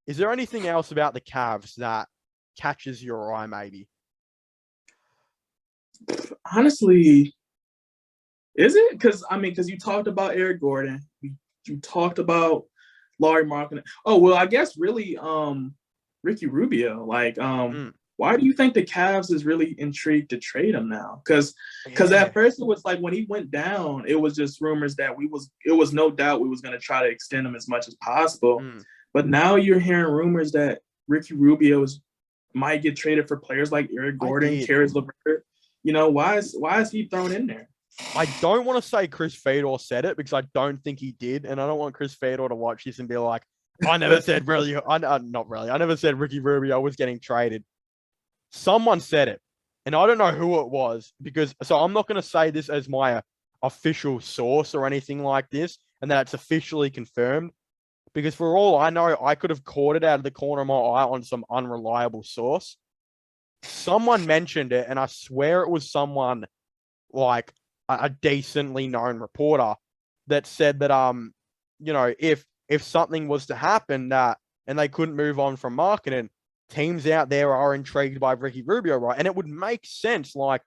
Is there anything else about the Cavs that catches your eye, maybe? Honestly, is it? Because you talked about Eric Gordon, you talked about Laurie Markkinen. Oh well, I guess really, Ricky Rubio. Mm, Why do you think the Cavs is really intrigued to trade him now? Because at yeah. first it was like when he went down, it was just rumors that it was no doubt we was going to try to extend him as much as possible. Mm, But now you're hearing rumors that Ricky Rubio might get traded for players like Eric I Gordon, did. Karis LeVert. Why is he thrown in there? I don't want to say Chris Fedor said it because I don't think he did, and I don't want Chris Fedor to watch this and be like, "I never said really, not really, I never said Ricky Rubio was getting traded." Someone said it, and I don't know who it was because so I'm not going to say this as my official source or anything like this, and that it's officially confirmed. Because for all I know, I could have caught it out of the corner of my eye on some unreliable source. Someone mentioned it, and I swear it was someone like a decently known reporter that said that if something was to happen that and they couldn't move on from marketing, teams out there are intrigued by Ricky Rubio, right? And it would make sense. Like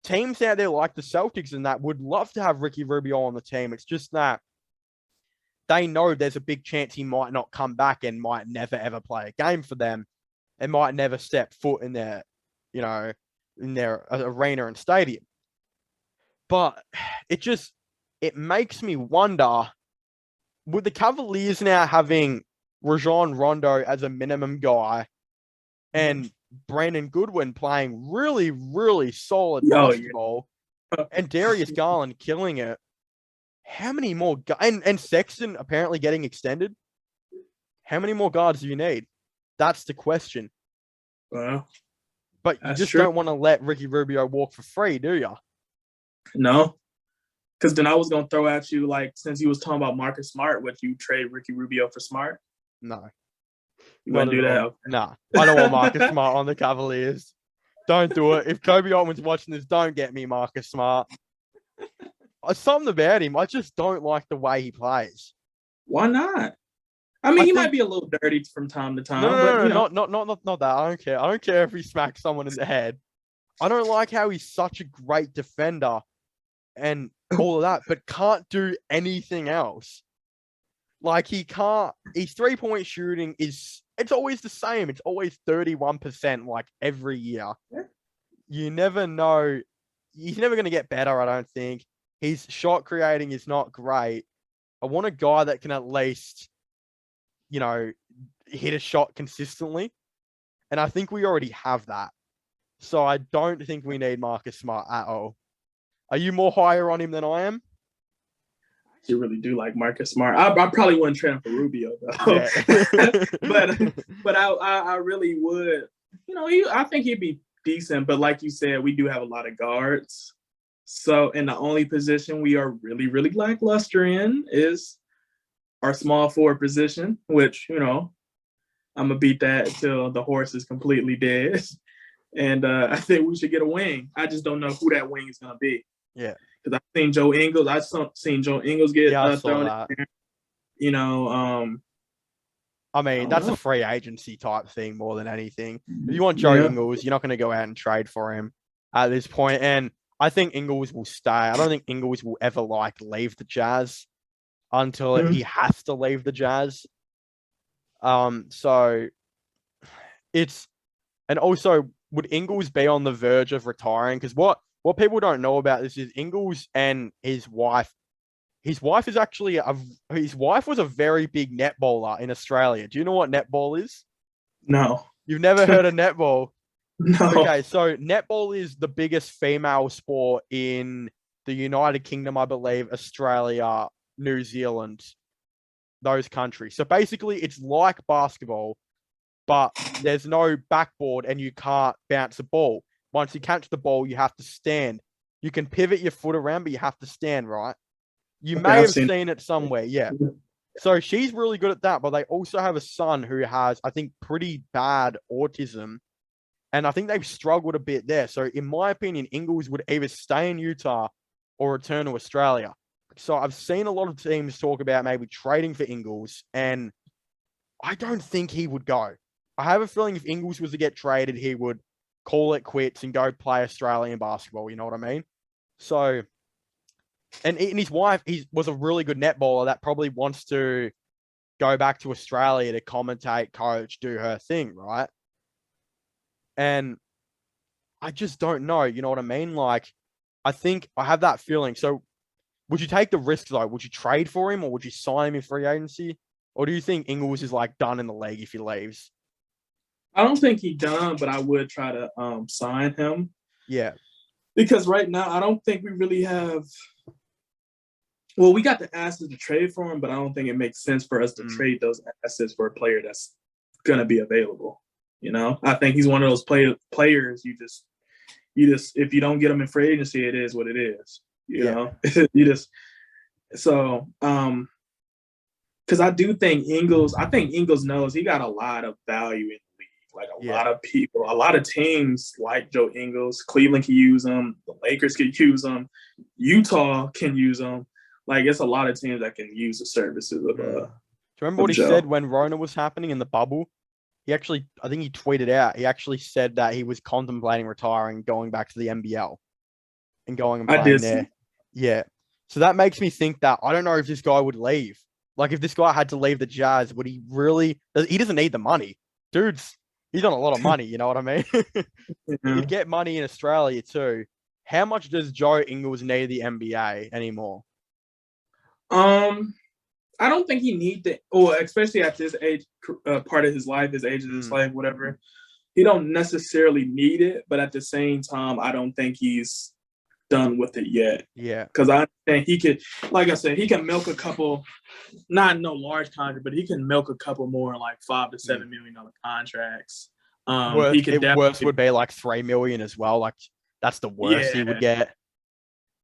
teams out there like the Celtics and that would love to have Ricky Rubio on the team. It's just that they know there's a big chance he might not come back and might never ever play a game for them and might never step foot in their, you know, in their arena and stadium. But it just it makes me wonder, with the Cavaliers now having Rajon Rondo as a minimum guy and Brandon Goodwin playing really, really solid Oh yeah. basketball and Darius Garland killing it, how many more and Sexton apparently getting extended? How many more guards do you need? That's the question. Well, But you that's just true. don't want to let Ricky Rubio walk for free, do you? No, because then I was gonna throw at you like since you was talking about Marcus Smart, would you trade Ricky Rubio for Smart? No, You not wouldn't at do all. that. Nah, I don't want Marcus Smart on the Cavaliers. Don't do it. If Kobe Altman's watching this, don't get me Marcus Smart. Something about him, I just don't like the way he plays. Why not? I He might think be a little dirty from time to no, no, time, but no, no, not that. I don't care. I don't care if he smacks someone in the head. I don't like how he's such a great defender and all of that, but can't do anything else. Like he can't. His 3-point shooting is it's always the same. It's always 31%, like every year. You never know. He's never going to get better. I don't think his shot creating is not great. I want a guy that can at least, you know, hit a shot consistently, and I think we already have that. So I don't think we need Marcus Smart at all. Are you more higher on him than I am? you really do like Marcus Smart. I probably wouldn't trade him for Rubio though, Yeah. but I really would. I think he'd be decent. But like you said, we do have a lot of guards. So, and the only position we are really, really lackluster in is our small forward position, which I'm gonna beat that until the horse is completely dead. And I think we should get a wing. I just don't know who that wing is gonna be. Yeah. Because I've seen Joe Ingles. Seen Joe Ingles get Yeah, I saw thrown in that. there. You know, I I mean, don't that's a know. free agency type thing more than anything. If you want Joe Yeah. Ingles, you're not going to go out and trade for him at this point. And I think Ingles will stay. I don't think Ingles will ever leave the Jazz until he has to leave the Jazz. So it's and also would Ingles be on the verge of retiring? Because what people don't know about this is Ingles and his wife. His wife is actually his wife was a very big netballer in Australia. Do you know what netball is? No. You've never heard of netball? No. Okay, so netball is the biggest female sport in the United Kingdom, I believe, Australia, New Zealand, those countries. So basically, it's like basketball, but there's no backboard and you can't bounce the ball. Once you catch the ball, you have to stand. You can pivot your foot around, but you have to stand, right? You Okay, may I've have seen. seen it somewhere, yeah. So she's really good at that, but they also have a son who has, I think, pretty bad autism. And I think they've struggled a bit there. So, in my opinion, Ingles would either stay in Utah or return to Australia. So, I've seen a lot of teams talk about maybe trading for Ingles. And I don't think he would go. I have a feeling if Ingles was to get traded, he would call it quits and go play Australian basketball. You know what I mean? So, and his wife, he was a really good netballer that probably wants to go back to Australia to commentate, coach, do her thing, right? And I just don't know. You know what I mean? Like, I think I have that feeling. So, would you take the risk though? Would you trade for him or would you sign him in free agency? Or do you think Ingles is like done in the league if he leaves? I don't think he done, but I would try to sign him. Yeah. Because right now, I don't think we really have. Well, we got the assets to trade for him, but I don't think it makes sense for us to trade those assets for a player that's gonna be available. You know, I think he's one of those players. You just if you don't get him in free agency, it is what it is. You know, you just so because I do think Ingles. I think Ingles knows he got a lot of value in the league. Like a lot of people, a lot of teams like Joe Ingles. Cleveland can use him. The Lakers can use him. Utah can use him. Like it's a lot of teams that can use the services of. Do you remember what he Joe said when Rona was happening in the bubble? He actually, I think he tweeted out. He actually said that he was contemplating retiring, going back to the NBL, and going and playing there. Yeah. So that makes me think that I don't know if this guy would leave. Like if this guy had to leave the Jazz, would he really? He doesn't need the money, he's on a lot of money. You know what I mean? He'd get money in Australia too. How much does Joe Ingles need the NBA anymore? I don't think he needs it, or especially at this age, part of his life, his age of his life, whatever. He don't necessarily need it, but at the same time, I don't think he's done with it yet. Yeah. Because I think he could, like I said, he can milk a couple, not no large contract, but he can milk a couple more like $5 to $7 million contracts. He could definitely, worst would be like $3 million as well. Like that's the worst he would get.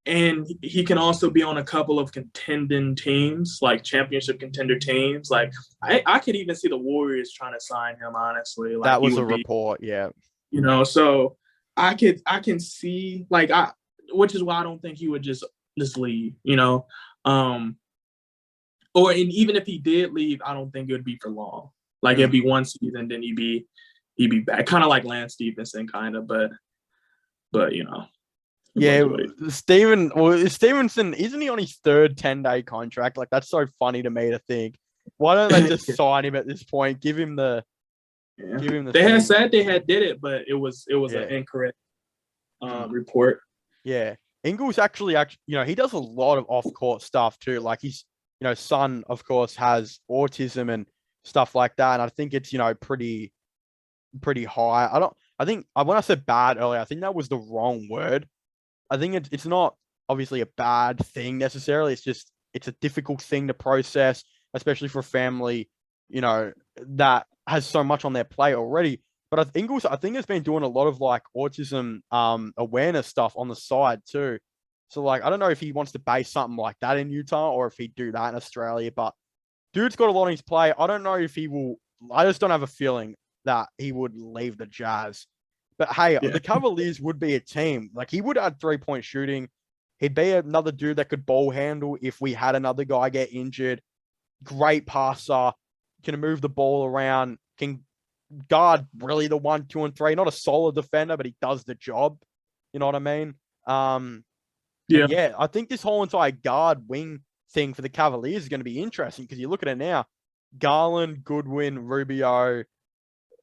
And he can also be on a couple of contending teams, like championship contender teams. Like I could even see the Warriors trying to sign him. Honestly, like that was a report. Yeah, you know, so I can see like which is why I don't think he would just leave. You know, or even if he did leave, I don't think it would be for long. Like it'd be one season, then he'd be back, kind of like Lance Stephenson, kind of. But you know. Yeah, Stevenson, isn't he on his third 10-day contract? Like, that's so funny to me to think. Why don't they just sign him at this point? Give him the. They had said they had did it, but it was an incorrect report. Yeah, Ingles actually, he does a lot of off-court stuff too. Like his, son, of course, has autism and stuff like that, and I think it's pretty high. I think when I said bad earlier, I think that was the wrong word. I think it's not obviously a bad thing necessarily. It's a difficult thing to process, especially for a family, that has so much on their plate already. But Ingles, I think, has been doing a lot of like autism awareness stuff on the side too. So like, I don't know if he wants to base something like that in Utah or if he'd do that in Australia. But dude's got a lot on his plate. I don't know if he will. I just don't have a feeling that he would leave the Jazz. But hey, the Cavaliers would be a team. Like he would add 3-point shooting. He'd be another dude that could ball handle if we had another guy get injured. Great passer, can move the ball around, can guard really the 1, 2, and 3. Not a solid defender, but he does the job. You know what I mean? I think this whole entire guard wing thing for the Cavaliers is going to be interesting because you look at it now. Garland, Goodwin, Rubio,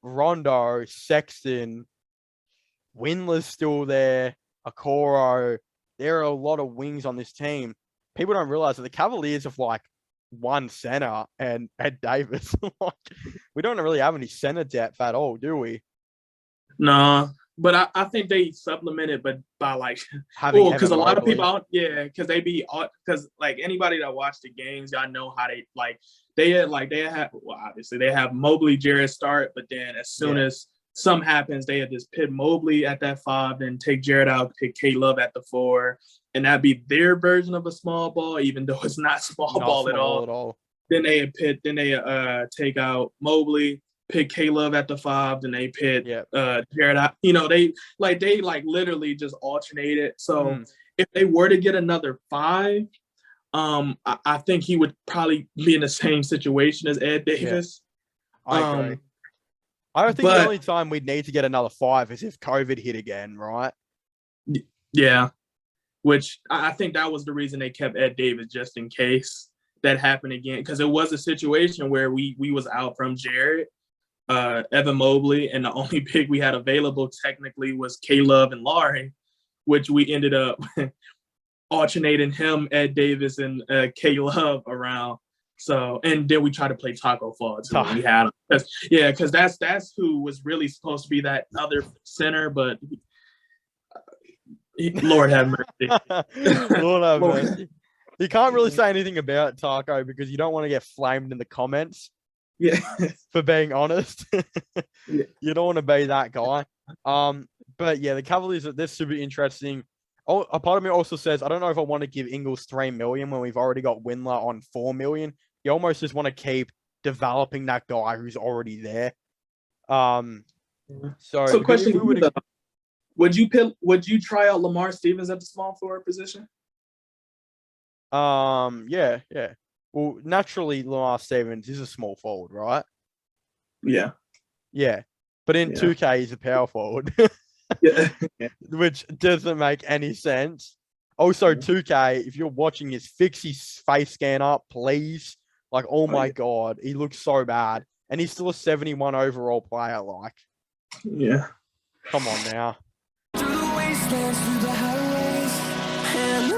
Rondo, Sexton, Windler's still there, Okoro. There are a lot of wings on this team. People don't realize that the Cavaliers have like one center and Ed Davis. We don't really have any center depth at all, do we? No, but I think they supplement it, but by like having because a lot of people, because like anybody that watched the games, y'all know how obviously they have Mobley, Jarrett start, but then as soon as something happens, they had just pit Mobley at that 5, then take Jarrett out, pick K-Love at the 4, and that'd be their version of a small ball, even though it's not small ball at all. Then they take out Mobley, pick K-Love at the 5, then they pit Jarrett out. They literally just alternate it. So if they were to get another 5, I think he would probably be in the same situation as Ed Davis. I agree. I think the only time we'd need to get another 5 is if COVID hit again, right? Yeah, which I think that was the reason they kept Ed Davis, just in case that happened again, because it was a situation where we was out from Jared, Evan Mobley, and the only pick we had available technically was K-Love and Laurie, which we ended up alternating him, Ed Davis, and K-Love around. So, and then we tried to play Taco Fall too. We had him. Because that's who was really supposed to be that other center, but Lord have mercy. Lord have mercy. You can't really say anything about Taco because you don't want to get flamed in the comments. Yeah. For being honest. Yeah. You don't want to be that guy. But yeah, the Cavaliers, they're super interesting. Oh, a part of me also says, I don't know if I want to give Ingles $3 million when we've already got Windler on $4 million. You almost just want to keep developing that guy who's already there. So question: would you try out Lamar Stevens at the small forward position? Yeah. Well, naturally, Lamar Stevens is a small forward, right? Yeah. But in 2K, he's a power forward. Yeah. Which doesn't make any sense. Also, 2K, if you're watching this, fix his face scan up, please. Like, oh my God, he looks so bad. And he's still a 71 overall player, like. Yeah. Come on now. Through the wastelands, through the highways, and